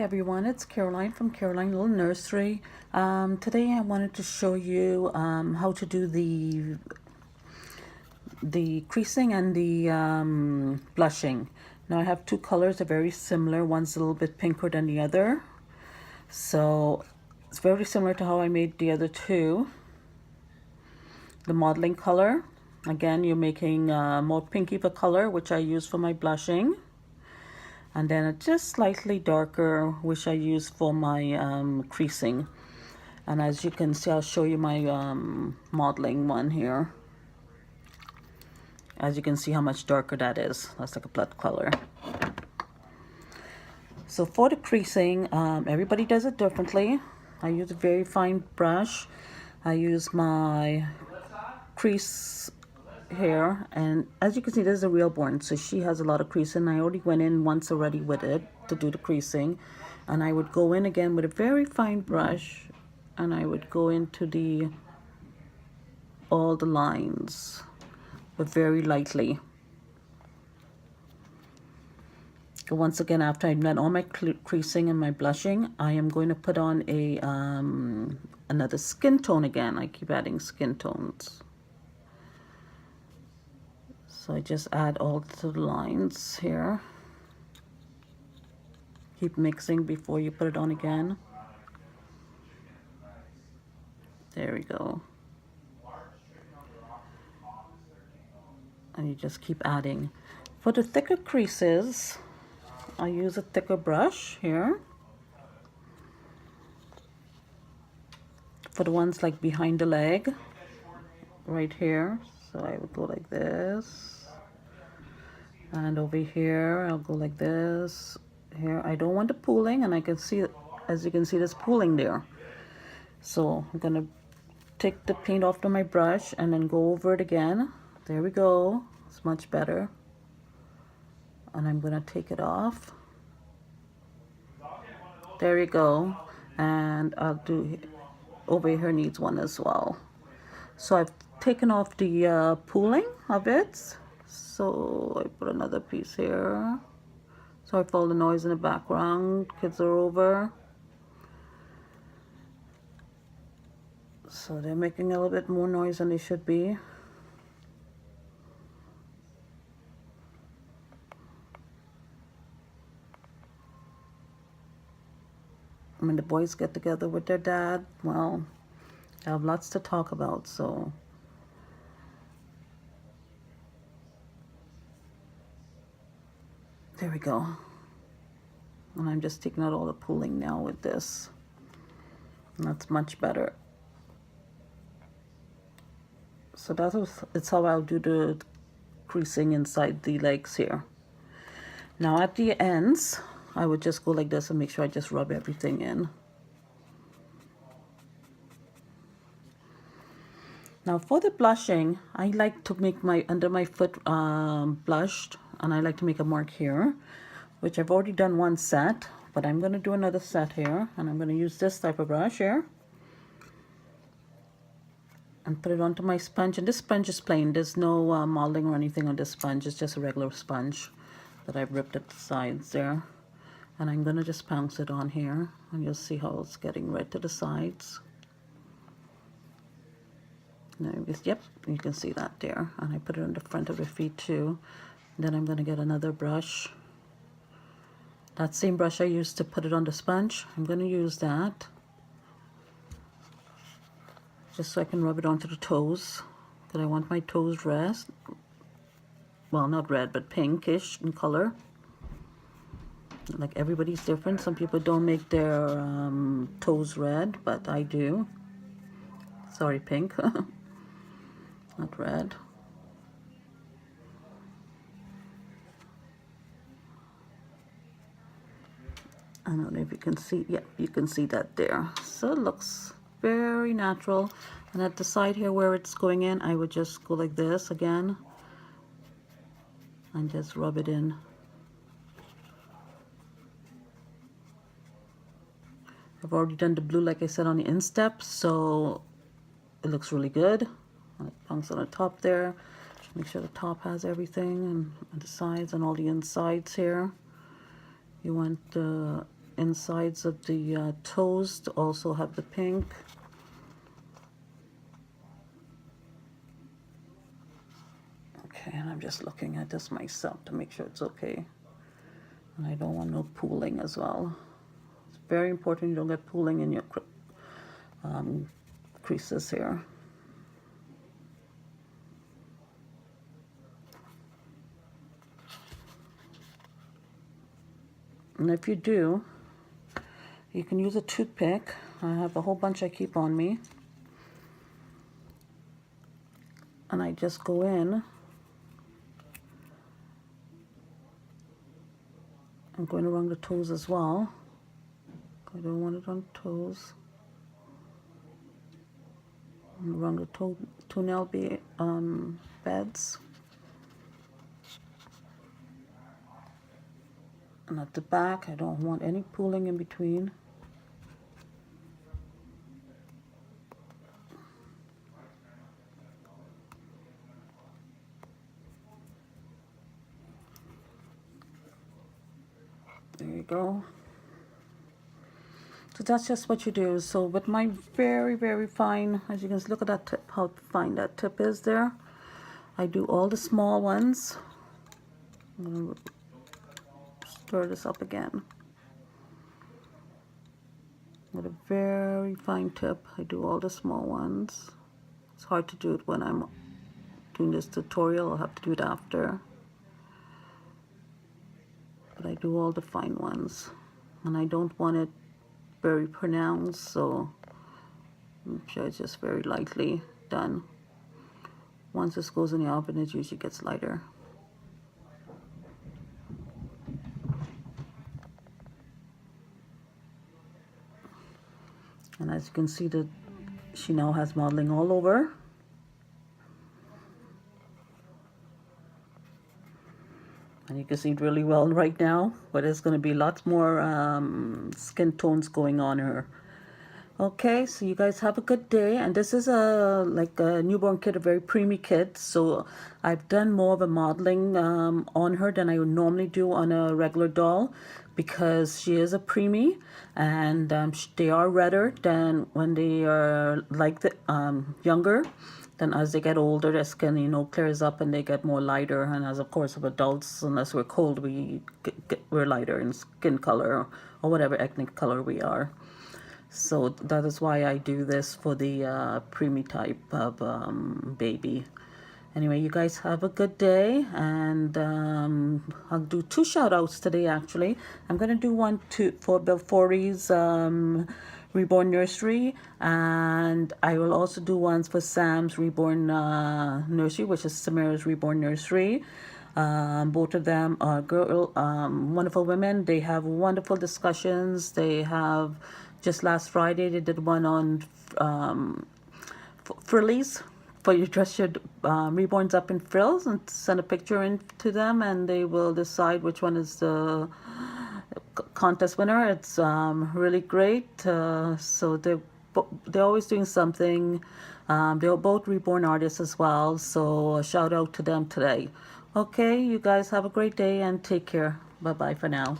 everyone, it's Caroline from Caroline Little Nursery. Today I wanted to show you how to do the creasing and the blushing. Now I have two colors, they're very similar. One's a little bit pinker than the other. So it's very similar to how I made the other two. The modeling color, again you're making more pinky of a color, which I use for my blushing. And then a just slightly darker, which I use for my creasing. And as you can see, I'll show you my modeling one here. As you can see how much darker that is. That's like a blood color. So for the creasing, everybody does it differently. I use a very fine brush. I use my crease here, and as you can see, this is a Reborn, so she has a lot of creasing. I already went in once already with it to do the creasing, and I would go in again with a very fine brush, and I would go into all the lines, but very lightly. Once again, after I've done all my creasing and my blushing, I am going to put on a another skin tone again. I keep adding skin tones. So I just add all the lines here. Keep mixing before you put it on again. There we go. And you just keep adding. For the thicker creases, I use a thicker brush here. For the ones like behind the leg, right here. So I would go like this. And over here, I'll go like this. Here, I don't want the pooling, and I can see, as you can see, there's pooling there. So I'm gonna take the paint off to my brush and then go over it again. There we go. It's much better. And I'm gonna take it off. There you go. And I'll do over here needs one as well. So I've taken off the pooling of it. So I put another piece here. Sorry for all the noise in the background. Kids are over. So they're making a little bit more noise than they should be. When the boys get together with their dad, well, they have lots to talk about, so. There we go. And I'm just taking out all the pooling now with this. And that's much better. So it's how I'll do the creasing inside the legs here. Now at the ends, I would just go like this and make sure I just rub everything in. Now for the blushing, I like to make my under my foot blushed, and I like to make a mark here, which I've already done one set, but I'm going to do another set here, and I'm going to use this type of brush here and put it onto my sponge. And this sponge is plain. There's no modeling or anything on this sponge. It's just a regular sponge that I've ripped at the sides there. And I'm going to just pounce it on here, and you'll see how it's getting right to the sides. Yep, you can see that there. And I put it on the front of the feet too. Then I'm going to get another brush. That same brush I used to put it on the sponge, I'm going to use that. Just so I can rub it onto the toes. Because I want my toes red. Well, not red, but pinkish in color. Like everybody's different. Some people don't make their toes red, but I do. Sorry, pink. Not red. I don't know if you can see. Yep, you can see that there. So it looks very natural. And at the side here where it's going in, I would just go like this again and just rub it in. I've already done the blue, like I said, on the instep, so it looks really good. Punks on the top there. Make sure the top has everything, and the sides and all the insides here. You want the insides of the toes to also have the pink. Okay, and I'm just looking at this myself to make sure it's okay. And I don't want no pooling as well. It's very important you don't get pooling in your creases here. And if you do, you can use a toothpick. I have a whole bunch I keep on me. And I just go in. I'm going around the toes as well. I don't want it on toes. And around the toenail beds. And at the back, I don't want any pooling in between. There you go. So that's just what you do. So with my very, very fine, as you can look at that tip, how fine that tip is there. I do all the small ones. I'm going to stir this up again. With a very fine tip, I do all the small ones. It's hard to do it when I'm doing this tutorial. I'll have to do it after. But I do all the fine ones. And I don't want it very pronounced, so I'm sure it's just very lightly done. Once this goes in the oven, it usually gets lighter. And as you can see, that she now has modeling all over. And you can see it really well right now, but there's going to be lots more skin tones going on her. Okay, so you guys have a good day. And this is like a newborn kid, a very preemie kid. So I've done more of a modeling on her than I would normally do on a regular doll, because she is a preemie, and they are redder than when they are like the younger. Then as they get older, their skin, you know, clears up and they get more lighter. And as of course of adults, unless we're cold, we're lighter in skin color or whatever ethnic color we are. So that is why I do this for the preemie type of baby. Anyway, you guys have a good day, and I'll do 2 shout outs today actually. I'm going to do one for Bill Forey's Reborn Nursery, and I will also do ones for Sam's Reborn Nursery, which is Samira's Reborn Nursery. Both of them are wonderful women. They have wonderful discussions. They have, just last Friday, they did one on frillies. For you dress your reborns up in frills and send a picture in to them, and they will decide which one is the contest winner. It's really great. So they're always doing something. They're both reborn artists as well, so a shout out to them today. Okay, you guys have a great day and take care. Bye bye for now.